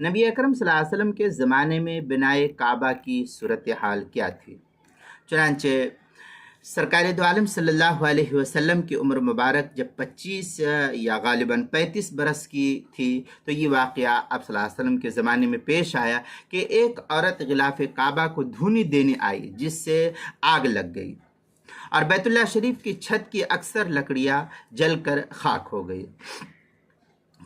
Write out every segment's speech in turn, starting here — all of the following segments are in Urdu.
نبی اکرم صلی اللہ علیہ وسلم کے زمانے میں بنائے کعبہ کی صورتحال کیا تھی؟ چنانچہ سرکار دو عالم صلی اللہ علیہ وسلم کی عمر مبارک جب 25 یا غالباً 35 برس کی تھی تو یہ واقعہ آپ صلی اللہ علیہ وسلم کے زمانے میں پیش آیا کہ ایک عورت غلاف کعبہ کو دھونی دینے آئی جس سے آگ لگ گئی اور بیت اللہ شریف کی چھت کی اکثر لکڑیاں جل کر خاک ہو گئی۔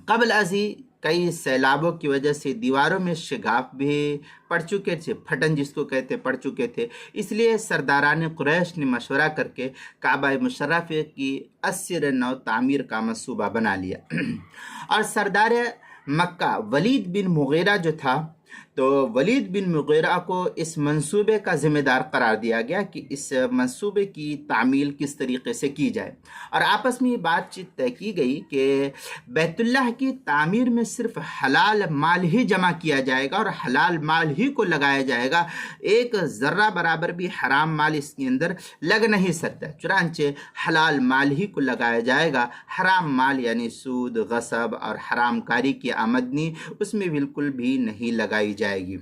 قبل ازیں کئی سیلابوں کی وجہ سے دیواروں میں شگاف بھی پڑ چکے تھے، پھٹن جس کو کہتے پڑ چکے تھے، اس لیے سرداران قریش نے مشورہ کر کے کعبہ مشرف کی عصر نو تعمیر کا منصوبہ بنا لیا اور سردار مکہ ولید بن مغیرہ جو تھا تو ولید بن مغیرہ کو اس منصوبے کا ذمہ دار قرار دیا گیا کہ اس منصوبے کی تعمیل کس طریقے سے کی جائے، اور آپس میں یہ بات چیت طے کی گئی کہ بیت اللہ کی تعمیر میں صرف حلال مال ہی جمع کیا جائے گا اور حلال مال ہی کو لگایا جائے گا، ایک ذرہ برابر بھی حرام مال اس کے اندر لگ نہیں سکتا۔ چنانچہ حلال مال ہی کو لگایا جائے گا، حرام مال یعنی سود، غصب اور حرام کاری کی آمدنی اس میں بالکل بھی نہیں لگائی جائے گی۔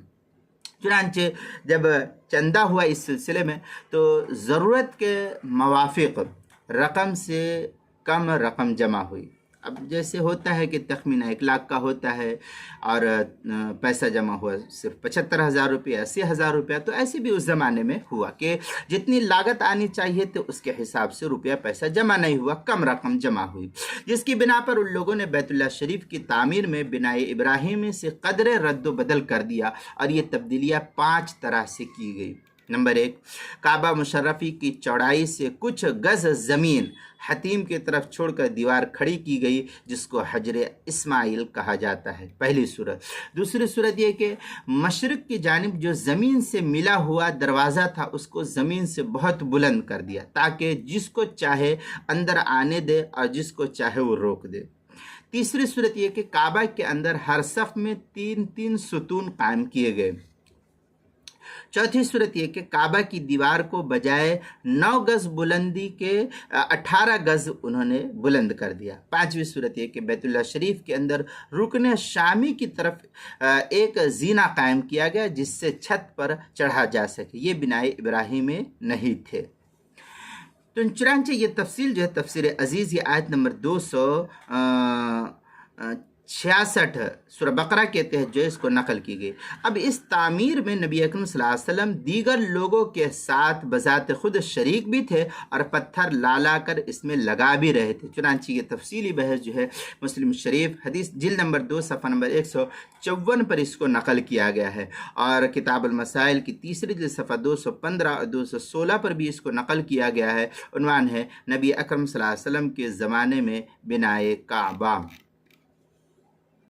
چنانچہ جب چندہ ہوا اس سلسلے میں تو ضرورت کے موافق رقم سے کم رقم جمع ہوئی۔ اب جیسے ہوتا ہے کہ تخمینہ 1 لاکھ کا ہوتا ہے اور پیسہ جمع ہوا صرف 75,000 روپیہ، 80,000 روپیہ، تو ایسے بھی اس زمانے میں ہوا کہ جتنی لاگت آنی چاہیے تو اس کے حساب سے روپیہ پیسہ جمع نہیں ہوا، کم رقم جمع ہوئی، جس کی بنا پر ان لوگوں نے بیت اللہ شریف کی تعمیر میں بنائے ابراہیمی سے قدر رد و بدل کر دیا، اور یہ تبدیلیاں 5 طرح سے کی گئی۔ نمبر 1، کعبہ مشرفی کی چوڑائی سے کچھ گز زمین حتیم کی طرف چھوڑ کر دیوار کھڑی کی گئی جس کو حجر اسماعیل کہا جاتا ہے، پہلی صورت۔ دوسری صورت یہ کہ مشرق کی جانب جو زمین سے ملا ہوا دروازہ تھا اس کو زمین سے بہت بلند کر دیا تاکہ جس کو چاہے اندر آنے دے اور جس کو چاہے وہ روک دے۔ تیسری صورت یہ کہ کعبہ کے اندر ہر صف میں 3 ستون قائم کیے گئے۔ چوتھی صورت یہ کہ کعبہ کی دیوار کو بجائے 9 گز بلندی کے 18 گز انہوں نے بلند کر دیا۔ پانچویں صورت یہ کہ بیت اللہ شریف کے اندر رکن شامی کی طرف ایک زینہ قائم کیا گیا جس سے چھت پر چڑھا جا سکے، یہ بنائے ابراہیم میں نہیں تھے۔ تو چنانچہ یہ تفصیل جو ہے تفسیر عزیز یہ آیت نمبر 266 سورہ بقرہ کے تحت جو ہے اس کو نقل کی گئی۔ اب اس تعمیر میں نبی اکرم صلی اللہ علیہ وسلم دیگر لوگوں کے ساتھ بذات خود شریک بھی تھے اور پتھر لا کر اس میں لگا بھی رہے تھے۔ چنانچہ یہ تفصیلی بحث جو ہے مسلم شریف حدیث جلد نمبر 2 صفحہ نمبر 154 پر اس کو نقل کیا گیا ہے، اور کتاب المسائل کی تیسری جلد صفحہ 215 اور 216 پر بھی اس کو نقل کیا گیا ہے۔ عنوان ہے نبی اکرم صلی اللہ علیہ وسلم کے زمانے میں بنائے کعبہ۔